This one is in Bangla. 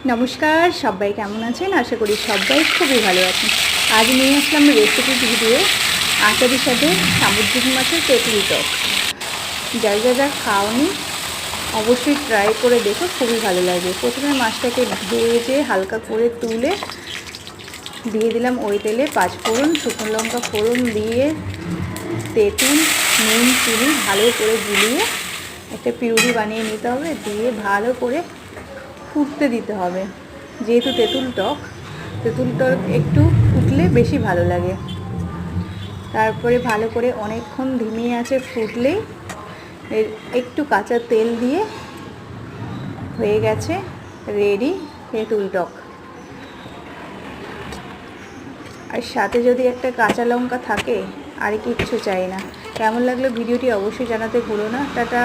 নমস্কার, সবাই কেমন আছেন? আশা করি সবাই খুবই ভালো আছেন। আজ নিয়ে আসলাম রেসিপি ভিডিও আচারের সাথে সামুদ্রিক মাছের তেঁতুল টক। যারা খাওনি অবশ্যই ট্রাই করে দেখো, খুবই ভালো লাগে। প্রথমে মাছটাকে ভেজে হালকা করে তুলে দিয়ে দিলাম ওই তেলে 5 ফোড়ন, শুকনো লঙ্কা ফোড়ন দিয়ে তেঁতুল, নুন, চিনি ভালো করে গুলিয়ে একটা পিউরি বানিয়ে নিতে হবে। দিয়ে ভালো করে ফুটতে দিতে হবে। যেহেতু তেঁতুল টক একটু ফুটলে বেশি ভালো লাগে। তারপরে ভালো করে অনেকক্ষণ ধিমে আঁচে ফুটলেই একটু কাঁচা তেল দিয়ে হয়ে গেছে রেডি তেঁতুল টক। আর সাথে যদি একটা কাঁচা লঙ্কা থাকে আর কিচ্ছু চাই না। কেমন লাগলো ভিডিওটি অবশ্যই জানাতে ভুলো না। টাটা।